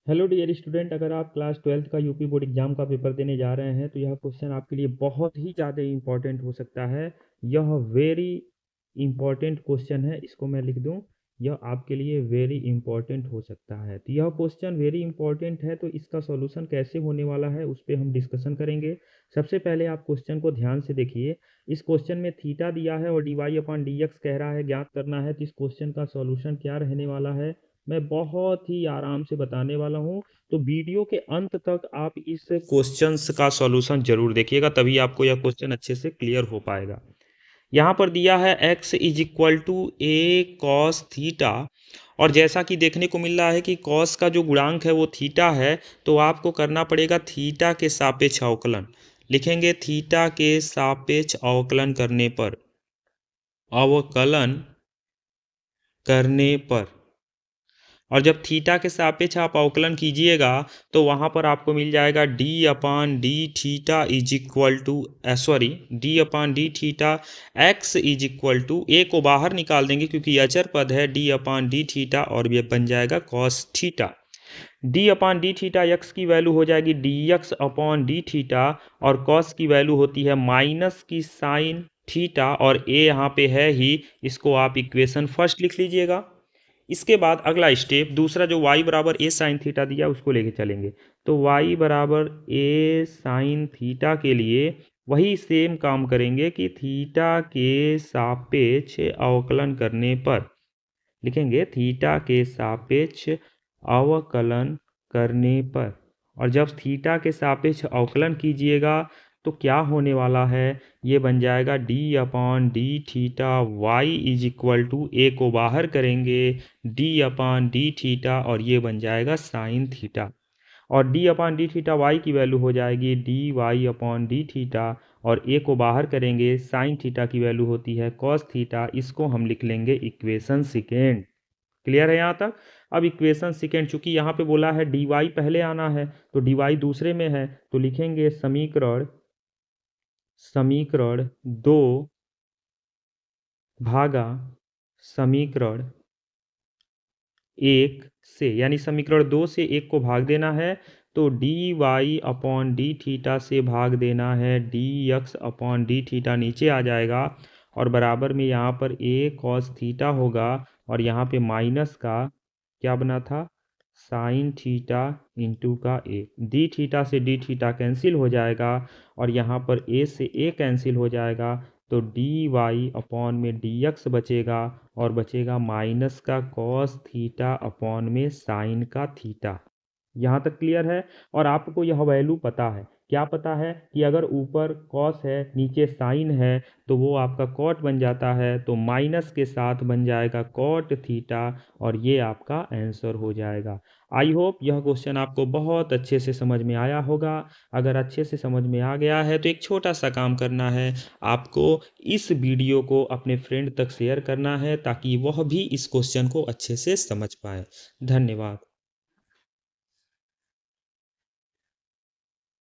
Hello dear student, अगर आप class 12th का यूपी बोर्ड एग्जाम का पेपर देने जा रहे हैं तो यह क्वेश्चन आपके लिए बहुत ही ज़्यादा इम्पोर्टेंट हो सकता है। यह वेरी इम्पोर्टेंट क्वेश्चन है, इसको मैं लिख दूं। यह आपके लिए वेरी इम्पोर्टेंट हो सकता है। तो यह क्वेश्चन वेरी इम्पोर्टेंट है, तो इसका सॉल्यूशन कैसे होने वाला है उस पर हम डिस्कशन करेंगे। सबसे पहले आप क्वेश्चन को ध्यान से देखिए। इस क्वेश्चन में थीटा दिया है और d y upon d x कह रहा है ज्ञात करना है। तो इस क्वेश्चन का सॉल्यूशन क्या रहने वाला है मैं बहुत ही आराम से बताने वाला हूँ। तो वीडियो के अंत तक आप इस क्वेश्चंस का सॉल्यूशन जरूर देखिएगा, तभी आपको यह क्वेश्चन अच्छे से क्लियर हो पाएगा। यहाँ पर दिया है x is equal to a cos theta, और जैसा कि देखने को मिल रहा है कि कॉस का जो गुणांक है वो थीटा है, तो आपको करना पड़ेगा थीटा के सापेक्ष अवकलन। लिखेंगे थीटा के सापेक्ष अवकलन करने पर, और जब थीटा के सापेक्ष आप अवकलन कीजिएगा तो वहाँ पर आपको मिल जाएगा d upon d theta is equal to d upon d theta x is equal to, a को बाहर निकाल देंगे क्योंकि अचर पद है, डी अपान डी थीटा, और ये बन जाएगा cos theta. D upon d theta x की वैल्यू हो जाएगी D x upon d theta, और कॉस की वैल्यू होती है माइनस की साइन थीटा, और ए यहाँ पे है ही, इसको आप इक्वेशन फर्स्ट लिख लीजिएगा। इसके बाद अगला स्टेप दूसरा जो y बराबर ए साइन थीटा दिया उसको लेके चलेंगे। तो y बराबर ए साइन थीटा के लिए वही सेम काम करेंगे कि थीटा के सापेक्ष अवकलन करने पर, लिखेंगे थीटा के सापेक्ष अवकलन करने पर, और जब थीटा के सापेक्ष अवकलन कीजिएगा तो क्या होने वाला है, ये बन जाएगा d upon d theta y is equal to, a को बाहर करेंगे डी अपान डी थीटा, और ये बन जाएगा साइन थीटा, और d upon d theta y की वैल्यू हो जाएगी d y upon d theta, और ए को बाहर करेंगे साइन थीटा की वैल्यू होती है कॉस थीटा। इसको हम लिख लेंगे इक्वेशन सेकेंड। क्लियर है यहाँ तक। अब इक्वेशन सेकेंड, चूंकि यहाँ पे बोला है डी वाई पहले आना है तो डी वाई दूसरे में है, तो लिखेंगे समीकरण दो भागा समीकरण एक से, यानी समीकरण दो से एक को भाग देना है, तो d y upon d theta से भाग देना है d x upon d theta, नीचे आ जाएगा, और बराबर में यहाँ पर ए कॉस थीटा होगा, और यहाँ पे माइनस का क्या बना था साइन थीटा इंटू का ए, डी थीटा से डी थीटा कैंसिल हो जाएगा, और यहाँ पर ए से ए कैंसिल हो जाएगा, तो डी वाई अपॉन में डी एक्स बचेगा, और बचेगा माइनस का कॉस थीटा अपॉन में साइन का थीटा। यहाँ तक क्लियर है। और आपको यह वैल्यू पता है, क्या पता है कि अगर ऊपर कॉस है नीचे साइन है तो वो आपका कॉट बन जाता है, तो माइनस के साथ बन जाएगा कॉट थीटा, और ये आपका आंसर हो जाएगा। आई होप यह क्वेश्चन आपको बहुत अच्छे से समझ में आया होगा। अगर अच्छे से समझ में आ गया है तो एक छोटा सा काम करना है, आपको इस वीडियो को अपने फ्रेंड तक शेयर करना है ताकि वह भी इस क्वेश्चन को अच्छे से समझ पाए। धन्यवाद।